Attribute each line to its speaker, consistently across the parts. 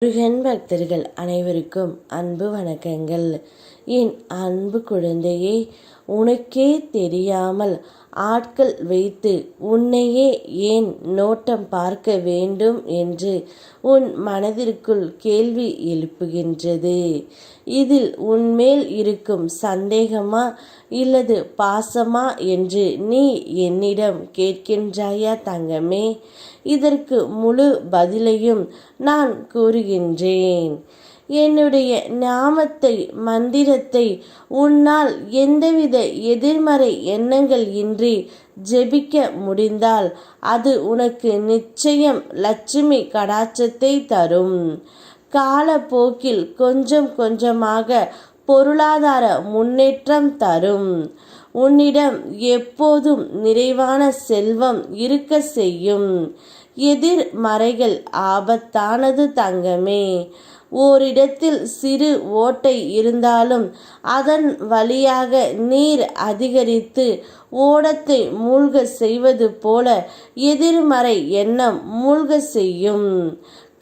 Speaker 1: முருகன் பக்தர்கள் அனைவருக்கும் அன்பு வணக்கங்கள். என் அன்பு குழந்தையே, உனக்கே தெரியாமல் ஆட்கள் வைத்து உன்னையே ஏன் நோட்டம் பார்க்க வேண்டும் என்று உன் மனதிற்குள் கேள்வி எழுப்புகின்றது. இதில் உன்மேல் இருக்கும் சந்தேகமா இல்லது பாசமா என்று நீ என்னிடம் கேட்கின்றாயா தங்கமே? இதற்கு முழு பதிலையும் நான் கூறுகின்றேன். என்னுடைய நாமத்தை மந்திரத்தை உன்னால் எந்தவித எதிர்மறை எண்ணங்கள் இன்றி ஜெபிக்க முடிந்தால் அது உனக்கு நிச்சயம் லட்சுமி கடாட்சத்தை தரும். காலப்போக்கில் கொஞ்சம் கொஞ்சமாக பொருளாதார முன்னேற்றம் தரும். உன்னிடம் எப்போதும் நிறைவான செல்வம் இருக்க செய்யும். எதிர்மறைகள் ஆபத்தானது தங்கமே. ஓரிடத்தில் சிறு ஓட்டை இருந்தாலும் அதன் வழியாக நீர் அதிகரித்து ஓடத்தை மூழ்க செய்வது போல எதிர்மறை எண்ணம் மூழ்க செய்யும்.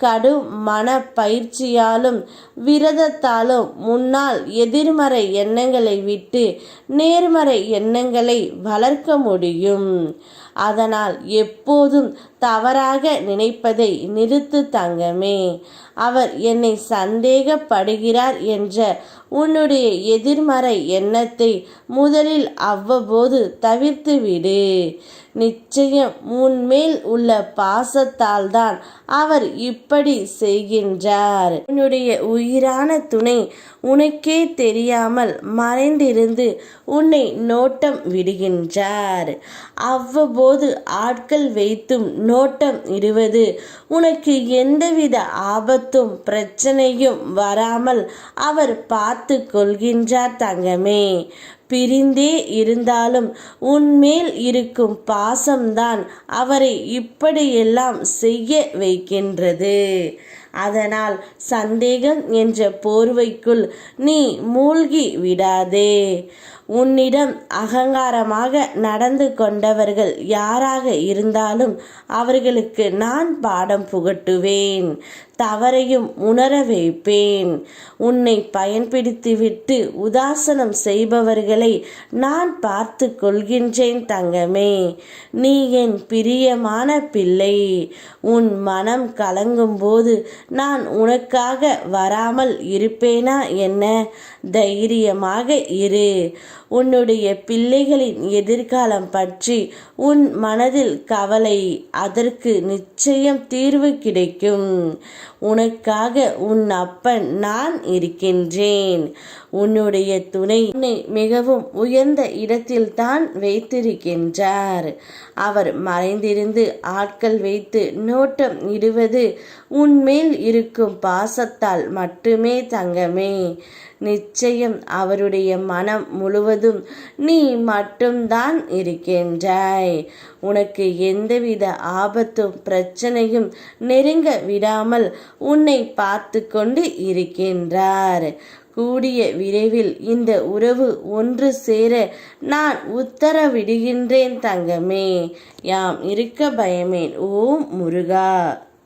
Speaker 1: கடும் மன பயிற்சியாலும் விரதத்தாலும் முன்னால் எதிர்மறை எண்ணங்களை விட்டு நேர்மறை எண்ணங்களை வளர்க்க முடியும். அதனால் எப்போதும் தவறாக நினைப்பதை நிறுத்து தங்கமே. அவர் என்னை சந்தேகப்படுகிறார் என்ற உன்னுடைய எதிர்மறை எண்ணத்தை முதலில் அவ்வப்போது தவிர்த்து விடு. நிச்சயம் உன்மேல் உள்ள பாசத்தால் தான் அவர் இப்படி செய்கின்றார். உன்னுடைய உயிரான துணை உனக்கே தெரியாமல் மறைந்திருந்து உன்னை நோட்டம் விடுகின்றார். அவ்வப்போது ஆட்கள் வைத்தும் நோட்டம் இடுவது உனக்கு எந்தவித ஆபத்தும் பிரச்சனையும் வராமல் அவர் பார்த்து கொள்கின்றார் தங்கமே. பிரிந்தே இருந்தாலும் உன்மேல் இருக்கும் பாசம்தான் அவரை இப்படியெல்லாம் செய்ய வைக்கின்றது. அதனால் சந்தேகம் என்ற போர்வைக்குள் நீ மூழ்கி விடாதே. உன்னிடம் அகங்காரமாக நடந்து கொண்டவர்கள் யாராக இருந்தாலும் அவர்களுக்கு நான் பாடம் புகட்டுவேன். தவறையும் உணர வைப்பேன். உன்னை பயன்படுத்திவிட்டு உதாசனம் செய்பவர்களை நான் பார்த்து கொள்கின்றேன் தங்கமே. நீ என் பிரியமான பிள்ளை. உன் மனம் கலங்கும் போது நான் உனக்காக வராமல் இருப்பேனா என்ன? தைரியமாக இரு. உன்னுடைய பிள்ளைகளின் எதிர்காலம் பற்றி உன் மனதில் கவலை. அதற்கு நிச்சயம் தீர்வு கிடைக்கும். உனக்காக உன் அப்பன் நான் இருக்கின்றேன். உன்னுடைய துணை உன்னை மிகவும் உயர்ந்த இடத்தில் தான் வைத்திருக்கின்றார். அவர் மறைந்திருந்து ஆட்கள் வைத்து நோட்டம் இடுவது உன்மேல் இருக்கும் பாசத்தால் மட்டுமே தங்கமே. நிச்சயம் அவருடைய மனம் முழுவதும் நீ மட்டும்தான் இருக்கின்றாய். உனக்கு எந்தவித ஆபத்தும் பிரச்சனையும் நெருங்க விடாமல் உன்னை பார்த்து கொண்டு இருக்கின்றார். கூடிய விரைவில் இந்த உறவு ஒன்று சேர நான் உத்தரவிடுகின்றேன் தங்கமே. யாம் இருக்க பயமேன். ஓம் முருகா.